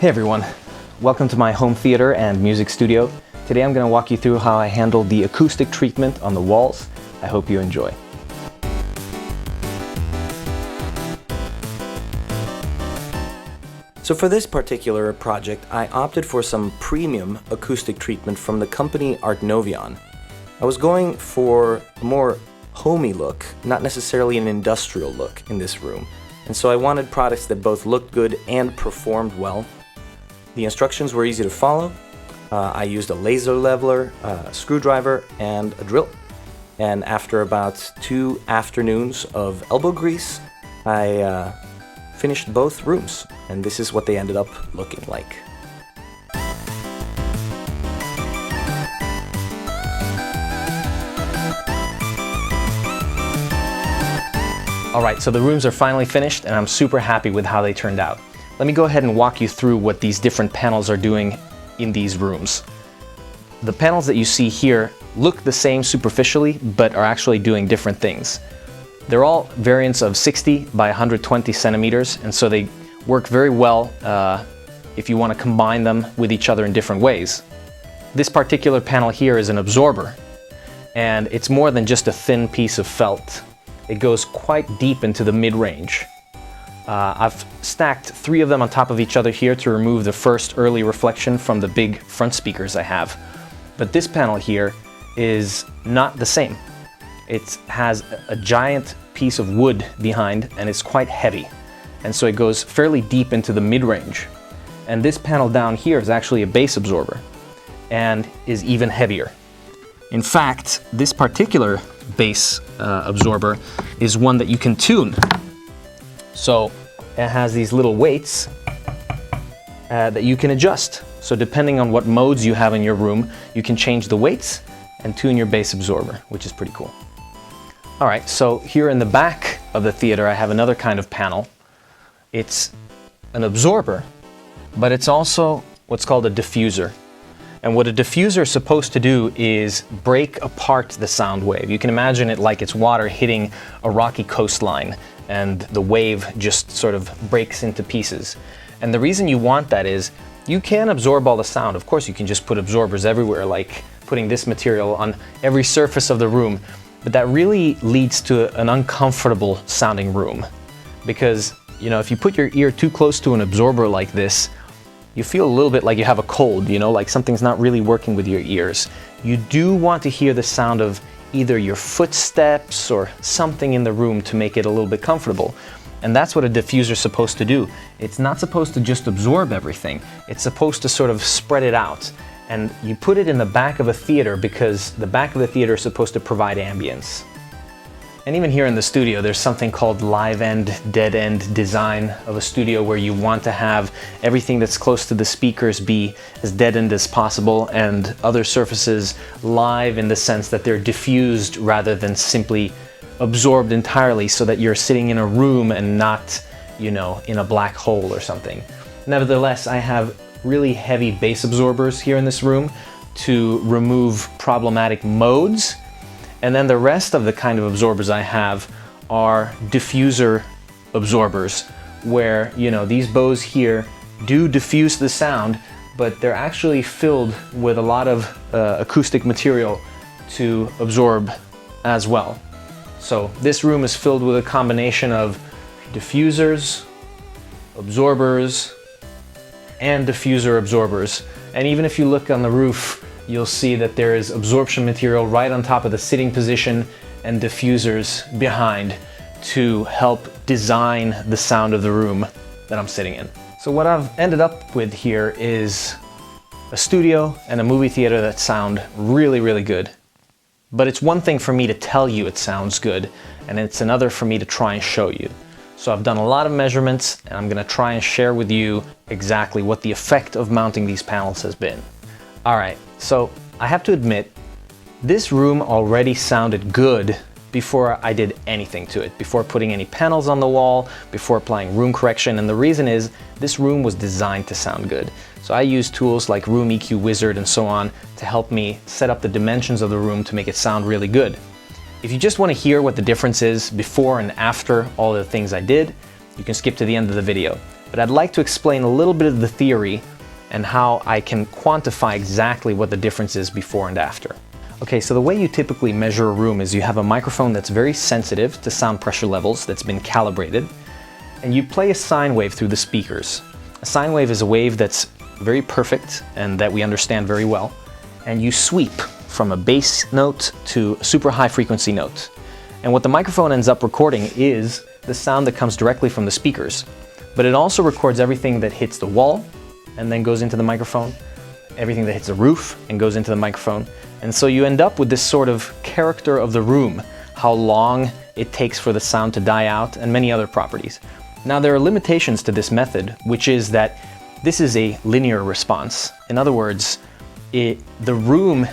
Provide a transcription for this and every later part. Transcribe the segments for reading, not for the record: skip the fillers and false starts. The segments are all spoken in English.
Hey everyone, welcome to my home theater and music studio. Today I'm going to walk you through how I handled the acoustic treatment on the walls. I hope you enjoy. So for this particular project, I opted for some premium acoustic treatment from the company Artnovion. I was going for a more homey look, not necessarily an industrial look in this room. And so I wanted products that both looked good and performed well. The instructions were easy to follow. I used a laser leveler, a screwdriver, and a drill. And after about 2 afternoons of elbow grease, I finished both rooms. And this is what they ended up looking like. Alright, so the rooms are finally finished and I'm super happy with how they turned out. Let me go ahead and walk you through what these different panels are doing in these rooms. The panels that you see here look the same superficially, but are actually doing different things. They're all variants of 60 by 120 centimeters, and so they work very well if you want to combine them with each other in different ways. This particular panel here is an absorber, and it's more than just a thin piece of felt. It goes quite deep into the mid-range. I've stacked 3 of them on top of each other here to remove the first early reflection from the big front speakers I have. But this panel here is not the same. It has a giant piece of wood behind and it's quite heavy. And so it goes fairly deep into the mid-range. And this panel down here is actually a bass absorber and is even heavier. In fact, this particular bass absorber is one that you can tune. So it has these little weights that you can adjust. So depending on what modes you have in your room, you can change the weights and tune your bass absorber, which is pretty cool. All right, so here in the back of the theater, I have another kind of panel. It's an absorber, but it's also what's called a diffuser. And what a diffuser is supposed to do is break apart the sound wave. You can imagine it like it's water hitting a rocky coastline and the wave just sort of breaks into pieces. And the reason you want that is you can absorb all the sound. Of course, you can just put absorbers everywhere, like putting this material on every surface of the room. But that really leads to an uncomfortable sounding room. Because, you know, if you put your ear too close to an absorber like this, you feel a little bit like you have a cold, you know, like something's not really working with your ears. You do want to hear the sound of either your footsteps or something in the room to make it a little bit comfortable. And that's what a diffuser is supposed to do. It's not supposed to just absorb everything. It's supposed to sort of spread it out. And you put it in the back of a theater because the back of the theater is supposed to provide ambience. And even here in the studio, there's something called live end, dead end design of a studio where you want to have everything that's close to the speakers be as dead end as possible and other surfaces live in the sense that they're diffused rather than simply absorbed entirely so that you're sitting in a room and not, you know, in a black hole or something. Nevertheless, I have really heavy bass absorbers here in this room to remove problematic modes. And then the rest of the kind of absorbers I have are diffuser absorbers, where, you know, these bows here do diffuse the sound, but they're actually filled with a lot of acoustic material to absorb as well. So this room is filled with a combination of diffusers, absorbers, and diffuser absorbers. And even if you look on the roof, you'll see that there is absorption material right on top of the sitting position and diffusers behind to help design the sound of the room that I'm sitting in. So what I've ended up with here is a studio and a movie theater that sound really, really good. But it's one thing for me to tell you it sounds good, and it's another for me to try and show you. So I've done a lot of measurements, and I'm gonna try and share with you exactly what the effect of mounting these panels has been. All right, so I have to admit, this room already sounded good before I did anything to it, before putting any panels on the wall, before applying room correction, and the reason is this room was designed to sound good. So I use tools like Room EQ Wizard and so on to help me set up the dimensions of the room to make it sound really good. If you just want to hear what the difference is before and after all the things I did, you can skip to the end of the video. but I'd like to explain a little bit of the theory and how I can quantify exactly what the difference is before and after. Okay, so the way you typically measure a room is you have a microphone that's very sensitive to sound pressure levels, that's been calibrated, and you play a sine wave through the speakers. A sine wave is a wave that's very perfect and that we understand very well, and you sweep from a bass note to a super high frequency note. And what the microphone ends up recording is the sound that comes directly from the speakers. But it also records everything that hits the wall and then goes into the microphone, everything that hits the roof and goes into the microphone. And so you end up with this sort of character of the room, how long it takes for the sound to die out, and many other properties. Now there are limitations to this method, which is that this is a linear response. In other words, the room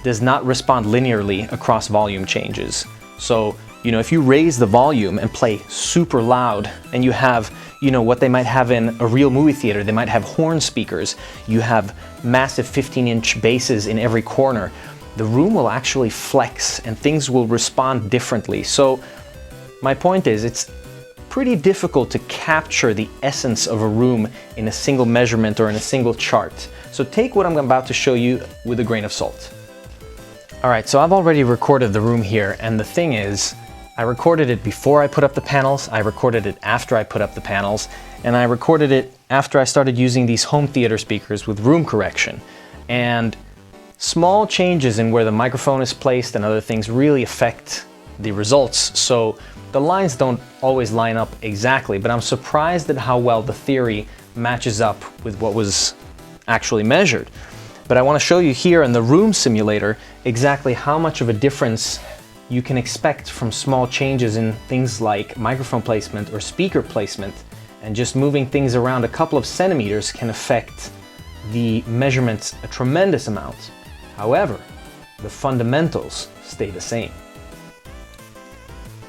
does not respond linearly across volume changes. So, if you raise the volume and play super loud, and you have, what they might have in a real movie theater, they might have horn speakers, you have massive 15-inch basses in every corner, the room will actually flex and things will respond differently. So my point is, it's pretty difficult to capture the essence of a room in a single measurement or in a single chart. So take what I'm about to show you with a grain of salt. All right, so I've already recorded the room here, and the thing is, I recorded it before I put up the panels, I recorded it after I put up the panels, and I recorded it after I started using these home theater speakers with room correction. And small changes in where the microphone is placed and other things really affect the results. So the lines don't always line up exactly, but I'm surprised at how well the theory matches up with what was actually measured. But I want to show you here in the room simulator exactly how much of a difference you can expect from small changes in things like microphone placement or speaker placement, and just moving things around a couple of centimeters can affect the measurements a tremendous amount. However, the fundamentals stay the same.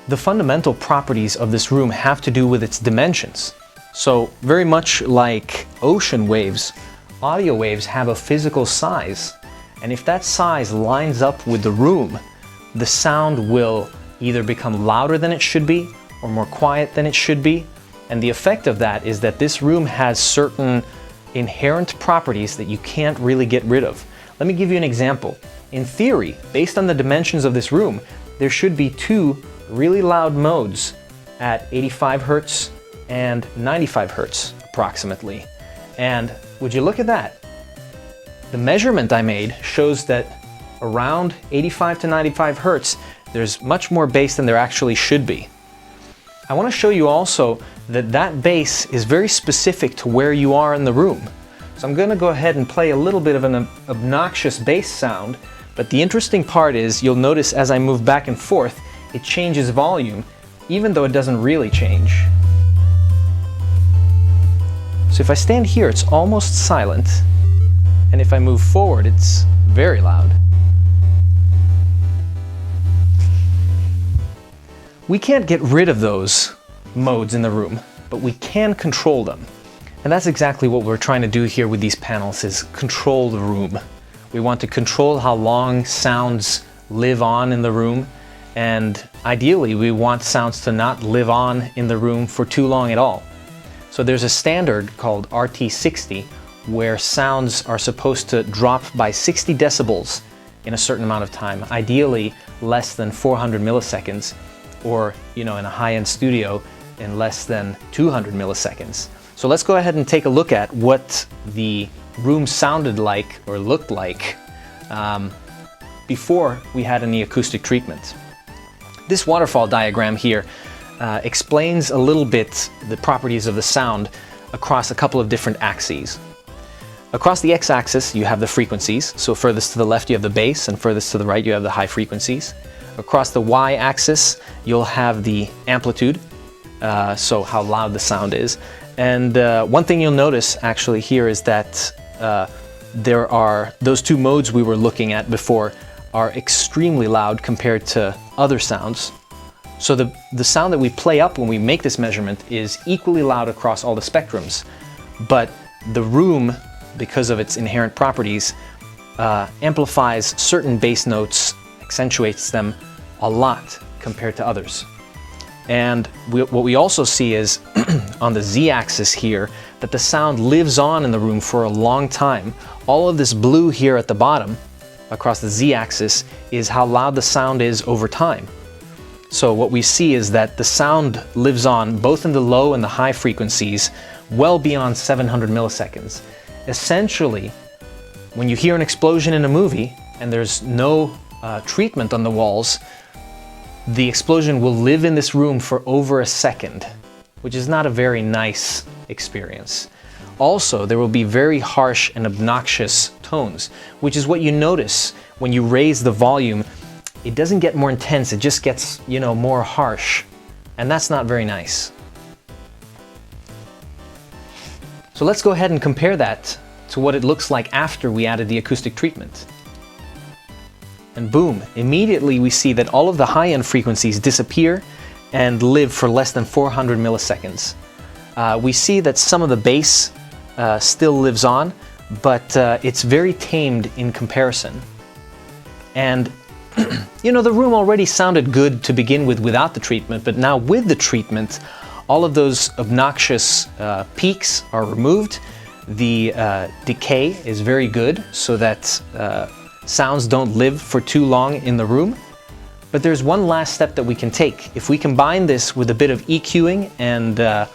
The fundamental properties of this room have to do with its dimensions. So very much like ocean waves, audio waves have a physical size, and if that size lines up with the room, the sound will either become louder than it should be or more quiet than it should be. And the effect of that is that this room has certain inherent properties that you can't really get rid of. Let me give you an example. In theory, based on the dimensions of this room, there should be two really loud modes at 85 Hertz and 95 Hertz approximately. And would you look at that? The measurement I made shows that around 85 to 95 Hertz, there's much more bass than there actually should be. I want to show you also that that bass is very specific to where you are in the room. So I'm going to go ahead and play a little bit of an obnoxious bass sound, but the interesting part is you'll notice as I move back and forth, it changes volume, even though it doesn't really change. So if I stand here, it's almost silent, and if I move forward, it's very loud. We can't get rid of those modes in the room, but we can control them. And that's exactly what we're trying to do here with these panels, is control the room. We want to control how long sounds live on in the room, and ideally we want sounds to not live on in the room for too long at all. So there's a standard called RT60 where sounds are supposed to drop by 60 decibels in a certain amount of time, ideally less than 400 milliseconds, or in a high-end studio in less than 200 milliseconds. So let's go ahead and take a look at what the room sounded like or looked like before we had any acoustic treatment. This waterfall diagram here explains a little bit the properties of the sound across a couple of different axes. Across the x-axis you have the frequencies, so furthest to the left you have the bass and furthest to the right you have the high frequencies. Across the y-axis you'll have the amplitude, so how loud the sound is. And one thing you'll notice actually here is that there are those two modes we were looking at before are extremely loud compared to other sounds. So the sound that we play up when we make this measurement is equally loud across all the spectrums, but the room, because of its inherent properties, amplifies certain bass notes, accentuates them a lot compared to others. And what we also see is on the z-axis here that the sound lives on in the room for a long time. All of this blue here at the bottom across the z-axis is how loud the sound is over time. So what we see is that the sound lives on both in the low and the high frequencies well beyond 700 milliseconds. Essentially, when you hear an explosion in a movie and there's no treatment on the walls, the explosion will live in this room for over a second, which is not a very nice experience. Also, there will be very harsh and obnoxious tones, which is what you notice when you raise the volume. It doesn't get more intense, it just gets, you know, more harsh. And that's not very nice. So let's go ahead and compare that to what it looks like after we added the acoustic treatment. And boom, immediately we see that all of the high-end frequencies disappear and live for less than 400 milliseconds. We see that some of the bass still lives on, but it's very tamed in comparison. And you know, the room already sounded good to begin with without the treatment, but now with the treatment, all of those obnoxious peaks are removed. The decay is very good so that sounds don't live for too long in the room. But there's one last step that we can take. If we combine this with a bit of EQing and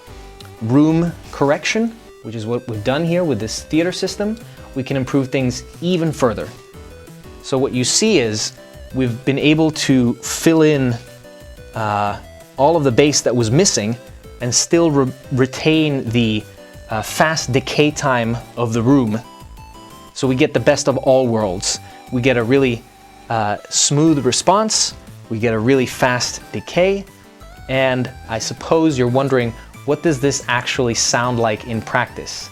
room correction, which is what we've done here with this theater system, we can improve things even further. So what you see is we've been able to fill in all of the bass that was missing and still retain the fast decay time of the room. So we get the best of all worlds. We get a really smooth response, we get a really fast decay, and I suppose you're wondering, what does this actually sound like in practice?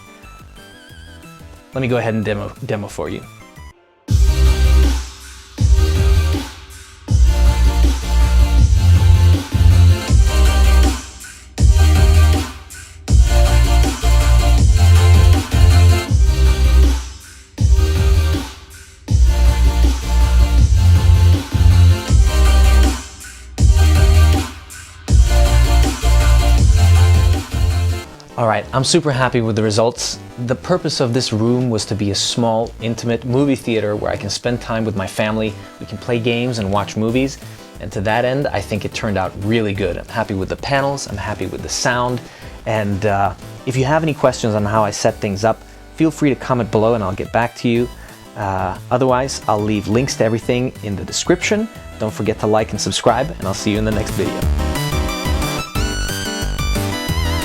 Let me go ahead and demo for you. Alright, I'm super happy with the results. The purpose of this room was to be a small, intimate movie theater where I can spend time with my family, we can play games and watch movies, and to that end, I think it turned out really good. I'm happy with the panels, I'm happy with the sound, and if you have any questions on how I set things up, feel free to comment below and I'll get back to you. Otherwise, I'll leave links to everything in the description. Don't forget to like and subscribe, and I'll see you in the next video.